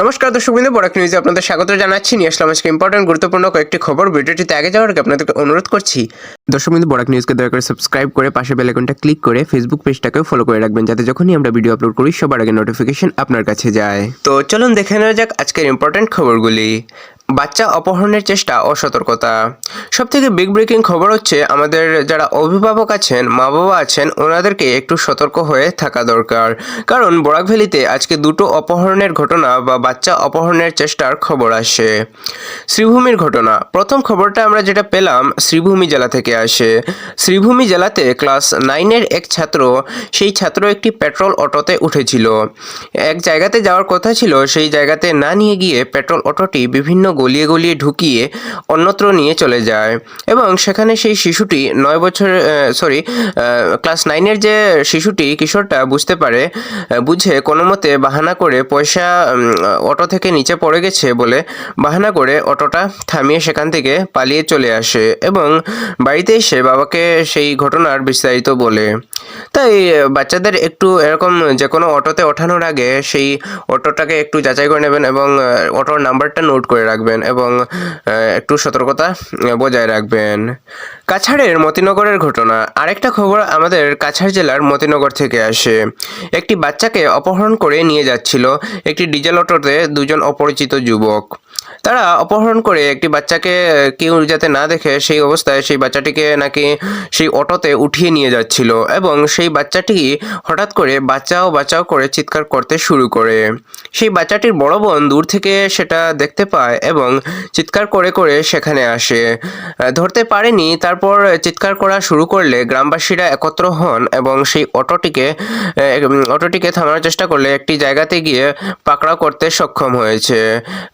নমস্কার দর্শকবৃন্দ, বরাক নিউজে আপনাদের স্বাগত জানাচ্ছি। নিয়ে আসলাম আজকে ইম্পর্টেন্ট গুরুত্বপূর্ণ কয়েকটি খবর। ভিডিওটিতে আগে যাওয়ার আগে আপনাদেরকে অনুরোধ করছি দর্শকবৃন্দ, বরাক নিউজকে দয়া করে সাবস্ক্রাইব করে পাশে বেল আইকনটা ক্লিক করে ফেসবুক পেজটাকেও ফলো করে রাখবেন, যাতে যখনই আমরা ভিডিও আপলোড করি সবার আগে নোটিফিকেশন আপনার কাছে যায়। তো চলুন দেখে নেওয়া যাক আজকের ইম্পর্টেন্ট খবরগুলি। বাচ্চা অপহরণের চেষ্টা ও সতর্কতা। সবথেকে বিগ ব্রেকিং খবর হচ্ছে, আমাদের যারা অভিভাবক আছেন, মা বাবা আছেন, ওনাদেরকে একটু সতর্ক হয়ে থাকা দরকার। কারণ বরাক ভ্যালিতে আজকে দুটো অপহরণের ঘটনা বা বাচ্চা অপহরণের চেষ্টার খবর আসে। শ্রীভূমির ঘটনা, প্রথম খবরটা আমরা যেটা পেলাম শ্রীভূমি জেলা থেকে আসে। শ্রীভূমি জেলাতে ক্লাস 9-এর এক ছাত্র, সেই ছাত্র একটি পেট্রোল অটোতে উঠেছিল। এক জায়গাতে যাওয়ার কথা ছিল, সেই জায়গাতে না নিয়ে গিয়ে পেট্রোল অটোটি বিভিন্ন গলিয়ে গলিয়ে ঢুকিয়ে অন্যত্র নিয়ে চলে যায় এবং সেখানে সেই শিশুটি ক্লাস 9-এর যে শিশুটি, কিশোরটা বুঝতে পারে, বুঝে কোনো মতে বাহানা করে পয়সা অটো থেকে নিচে পড়ে গেছে বলে বাহানা করে অটোটা থামিয়ে সেখান থেকে পালিয়ে চলে আসে এবং বাড়িতে এসে বাবাকে সেই ঘটনার বিস্তারিত বলে। তাই বাচ্চাদের একটু এরকম যে কোনো অটোতে ওঠানোর আগে সেই অটোটাকে একটু যাচাই করে নেবেন এবং অটোর নাম্বারটা নোট করে রাখবেন এবং একটু সতর্কতা বজায় রাখবেন। কাছাড়ের মতিনগরের ঘটনা, আরেকটা খবর আমাদের কাছাড় জেলার মতিনগর থেকে আসে। একটি বাচ্চাকে অপহরণ করে নিয়ে যাচ্ছিল একটি ডিজেল অটোতে দুজন অপরিচিত যুবক। তারা অপহরণ করে একটি বাচ্চাকে কেউ যাতে না দেখে সেই অবস্থায় সেই বাচ্চাটিকে নাকি সেই অটোতে উঠিয়ে নিয়ে যাচ্ছিল এবং সেই বাচ্চাটি হঠাৎ করে বাঁচাও বাঁচাও করে চিৎকার করতে শুরু করে। সেই বাচ্চাটির বড় বোন দূর থেকে সেটা দেখতে পায় এবং চিৎকার করে করে সেখানে আসে। ধরতে পারেনি, তারপর চিৎকার করা শুরু করলে গ্রামবাসীরা একত্র হন এবং সেই অটোটিকে থামানোর চেষ্টা করলে একটি জায়গাতে গিয়ে পাকড়াও করতে সক্ষম হয়েছে।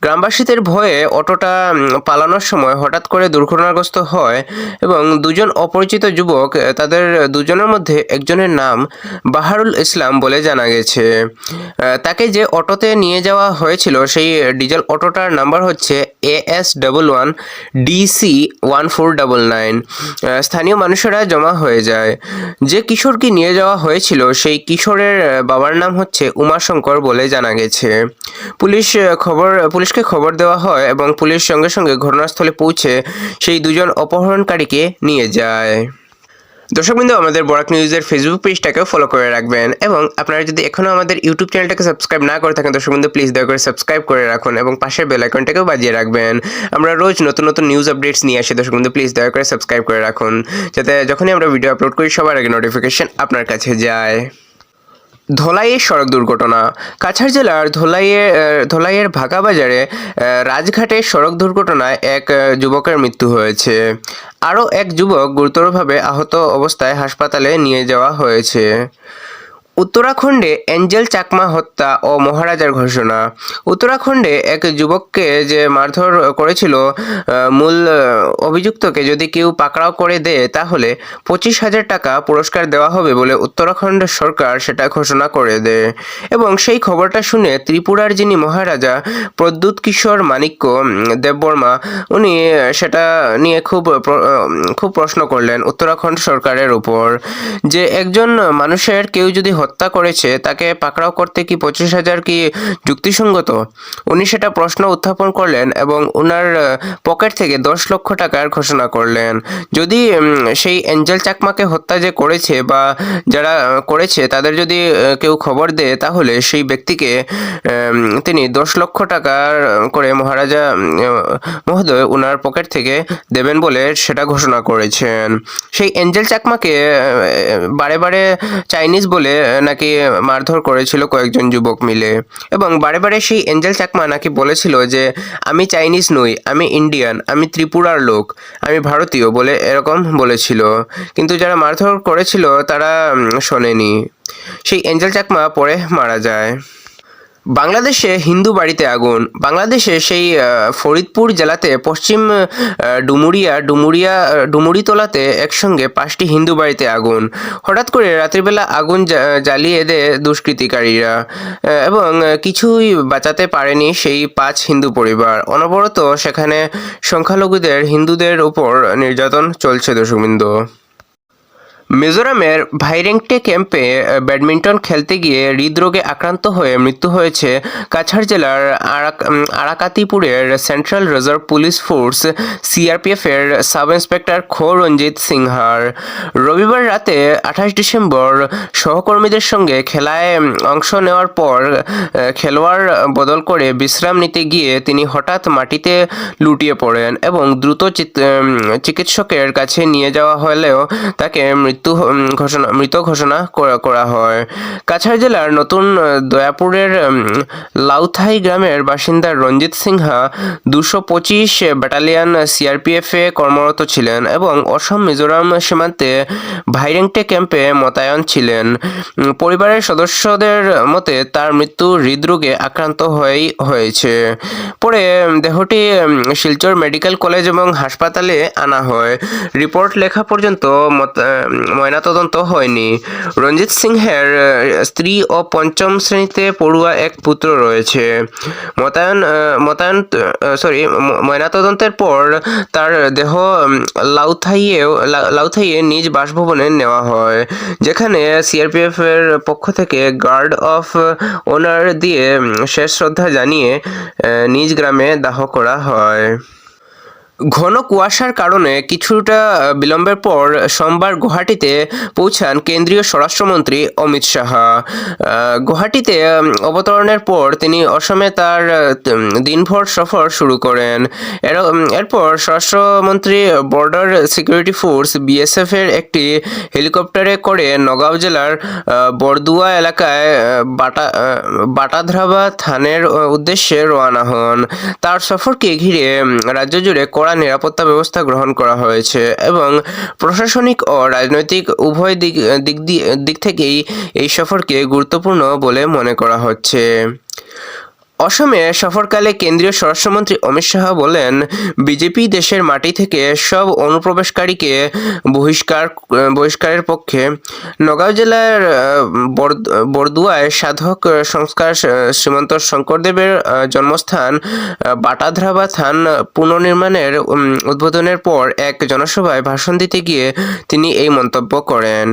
গ্রামবাসীদের ভয়ে অটোটা পালানোর সময় হঠাৎ করে দুর্ঘটনাগ্রস্ত হয় এবং দুজন অপরিচিত যুবক, তাদের দুজনের মধ্যে একজনের নাম বাহারুল ইসলাম বলে জানা গেছে। তাকে যে অটোতে নিয়ে যাওয়া হয়েছিল সেই ডিজেল অটোটার নাম্বার হচ্ছে AS11 DC 1499। স্থানীয় মানুষেরা জমা হয়ে যায়। যে কিশোরকে নিয়ে যাওয়া হয়েছিল সেই কিশোরের বাবার নাম হচ্ছে উমাশঙ্কর বলে জানা গেছে। পুলিশকে খবর দেওয়া হয় এবং পুলিশ সঙ্গে সঙ্গে ঘটনাস্থলে পৌঁছে সেই দুজন অপহরণকারীকে নিয়ে যায়। দর্শকবৃন্দ, আমাদের বরাক নিউজের ফেসবুক পেজটাকেও ফলো করে রাখবেন এবং আপনারা যদি এখনও আমাদের ইউটিউব চ্যানেলটাকে সাবস্ক্রাইব না করে থাকেন দর্শকবৃন্দ, প্লিজ দয়া করে সাবস্ক্রাইব করে রাখুন এবং পাশের বেল আইকনটাকেও বাজিয়ে রাখবেন। আমরা রোজ নতুন নতুন নিউজ আপডেটস নিয়ে আসি দর্শকবৃন্দ, প্লিজ দয়া করে সাবস্ক্রাইব করে রাখুন, যাতে যখনই আমরা ভিডিও আপলোড করি সবার আগে নোটিফিকেশন আপনার কাছে যায়। ধলাইয়ের সড়ক দুর্ঘটনা, কাছাড় জেলার ধলাইয়ের ভাগাবাজারে রাজঘাটের সড়ক দুর্ঘটনায় এক যুবকের মৃত্যু হয়েছে। আরও এক যুবক গুরুতরভাবে আহত অবস্থায় হাসপাতালে নিয়ে যাওয়া হয়েছে। উত্তরাখণ্ডে অ্যাঞ্জেল চাকমা হত্যা ও মহারাজার ঘোষণা। উত্তরাখণ্ডে এক যুবককে যে মারধর করেছিল, মূল অভিযুক্তকে যদি কেউ পাকড়াও করে দেয় তাহলে 25,000 টাকা পুরস্কার দেওয়া হবে বলে উত্তরাখণ্ড সরকার সেটা ঘোষণা করে দেয় এবং সেই খবরটা শুনে ত্রিপুরার যিনি মহারাজা প্রদ্যুৎ কিশোর মাণিক্য দেববর্মা, উনি সেটা নিয়ে খুব প্রশ্ন করলেন উত্তরাখণ্ড সরকারের উপর, যে একজন মানুষের কেউ যদি হত্যা করেছে তাকে পাকড়াও করতে কি 25,000 কি যুক্তিসঙ্গত? উনি সেটা প্রশ্ন উত্থাপন করলেন এবং ওনার পকেট থেকে 10 লক্ষ টাকার ঘোষণা করলেন। যদি সেই অ্যাঞ্জেল চাকমাকে হত্যা যে করেছে বা যারা করেছে তাদের যদি কেউ খবর দেয় তাহলে সেই ব্যক্তিকে তিনি 10 লক্ষ টাকার করে মহারাজা মহোদয় ওনার পকেট থেকে দেবেন বলে সেটা ঘোষণা করেছেন। সেই অ্যাঞ্জেল চাকমাকে বারে বারে চাইনিজ বলে নাকি মারধর করেছিল কয়েকজন যুবক মিলে এবং বারে বারে সেই অ্যাঞ্জেল চাকমা নাকি বলেছিল যে আমি চাইনিজ নই, আমি ইন্ডিয়ান, আমি ত্রিপুরার লোক, আমি ভারতীয় বলে এরকম বলেছিল, কিন্তু যারা মারধর করেছিল তারা শোনেনি। সেই অ্যাঞ্জেল চাকমা পরে মারা যায়। বাংলাদেশে হিন্দু বাড়িতে আগুন। বাংলাদেশে সেই ফরিদপুর জেলাতে পশ্চিম ডুমুরিতলাতে একসঙ্গে 5টি হিন্দু বাড়িতে আগুন। হঠাৎ করে রাত্রিবেলা আগুন জ্বালিয়ে দেয় দুষ্কৃতিকারীরা এবং কিছুই বাঁচাতে পারেনি সেই 5 হিন্দু পরিবার। অনবরত সেখানে সংখ্যালঘুদের হিন্দুদের উপর নির্যাতন চলছে দর্শকবৃন্দ। মিজোরামের ভাইরেংটে ক্যাম্পে ব্যাডমিন্টন খেলতে গিয়ে হৃদরোগে আক্রান্ত হয়ে মৃত্যু হয়েছে কাছাড় জেলার আরাকাতিপুরের সেন্ট্রাল রিজার্ভ পুলিশ ফোর্স সিআরপিএফের সাব ইন্সপেক্টর খো রঞ্জিত সিংহার। রবিবার রাতে 28 ডিসেম্বর সহকর্মীদের সঙ্গে খেলায় অংশ নেওয়ার পর খেলোয়াড় বদল করে বিশ্রাম নিতে গিয়ে তিনি হঠাৎ মাটিতে লুটিয়ে পড়েন এবং দ্রুত চিকিৎসকের কাছে নিয়ে যাওয়া হলেও তাকে মৃত ঘোষণা করা হয়। কাছাড় জেলার নতুন দয়াপুরের লাউথাই গ্রামের বাসিন্দা রঞ্জিত সিংহা 225 ব্যাটালিয়ন সিআরপিএফে কর্মরত ছিলেন এবং অসম মিজোরাম সীমান্তে ভাইরেংটে ক্যাম্পে মোতায়েন ছিলেন। পরিবারের সদস্যদের মতে তার মৃত্যু হৃদরোগে আক্রান্ত হয়েছে। পরে দেহটি শিলচর মেডিকেল কলেজ এবং হাসপাতালে আনা হয়। রিপোর্ট লেখা পর্যন্ত ময়নাতদন্ত হয়নি। রঞ্জিত সিংহের স্ত্রী ও 5ম শ্রেণীতে পড়ুয়া এক পুত্র রয়েছে। ময়নাতদন্তের পর তার দেহ লাউথাইয়ে নিজ বাসভবনে নেওয়া হয়, যেখানে সিআরপিএফ এর পক্ষ থেকে গার্ড অফ অনার দিয়ে শেষ শ্রদ্ধা জানিয়ে নিজ গ্রামে দাহ করা হয়। ঘন কুয়াশার কারণে কিছুটা বিলম্বের পর সোমবার গুয়াহাটিতে পৌঁছান কেন্দ্রীয় স্বরাষ্ট্রমন্ত্রী অমিত শাহ। গুয়াহাটিতে অবতরণের পর তিনি অসমে তার দিনভর সফর শুরু করেন। এরপর স্বরাষ্ট্রমন্ত্রী বর্ডার সিকিউরিটি ফোর্স বিএসএফ এর একটি হেলিকপ্টারে করে নগাঁও জেলার বরদুয়া এলাকায় বাটাধরাবা থানের উদ্দেশ্যে রওনা হন। তার সফরকে ঘিরে রাজ্য জুড়ে কড়া নিরাপত্তা ব্যবস্থা গ্রহণ করা হয়েছে এবং প্রশাসনিক ও রাজনৈতিক উভয় দিক থেকেই এই সফরকে গুরুত্বপূর্ণ বলে মনে করা হচ্ছে। অসমে সফরকালে কেন্দ্রীয় স্বরাষ্ট্রমন্ত্রী অমিত শাহ বলেন, বিজেপি দেশের মাটি থেকে সব অনুপ্রবেশকারীকে বহিষ্কারের পক্ষে। নগাঁও জেলার বরদুয়ায় সাধক সংস্কার শ্রীমন্ত শঙ্করদেবের জন্মস্থান বাটাধরাবা থান পুনর্নির্মাণের উদ্বোধনের পর এক জনসভায় ভাষণ দিতে গিয়ে তিনি এই মন্তব্য করেন।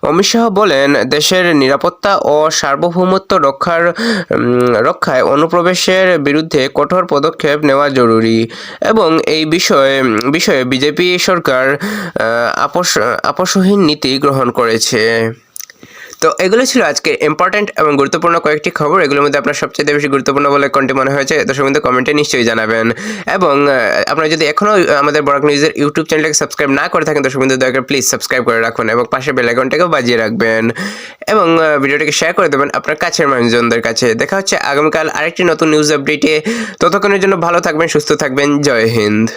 অমিত শাহ বলেন, দেশের নিরাপত্তা ও সার্বভৌমত্ব রক্ষায় অনুপ্রবেশের বিরুদ্ধে কঠোর পদক্ষেপ নেওয়া জরুরি এবং এই বিষয়ে বিজেপি সরকার আপোষহীন নীতি গ্রহণ করেছে। তো এগুলো ছিল আজকে ইম্পর্টেন্ট এবং গুরুত্বপূর্ণ কয়েকটি খবর। এগুলোর মধ্যে আপনার সবচেয়ে বেশি গুরুত্বপূর্ণ বলে কোনটি মনে হয়েছে দর্শক বন্ধু কমেন্টে নিশ্চয়ই জানাবেন। এবং আপনারা যদি এখনও আমাদের বরাক নিউজের ইউটিউব চ্যানেলটাকে সাবস্ক্রাইব না করে থাকেন দর্শক বন্ধু দয়া করে প্লিজ সাবস্ক্রাইব করে রাখুন এবং পাশে বেল আইকনটাকেও বাজিয়ে রাখবেন এবং ভিডিওটিকে শেয়ার করে দেবেন আপনার কাছের মানুষজনদের কাছে। দেখা হচ্ছে আগামীকাল আরেকটি নতুন নিউজ আপডেটে। ততক্ষণের জন্য ভালো থাকবেন, সুস্থ থাকবেন। জয় হিন্দ।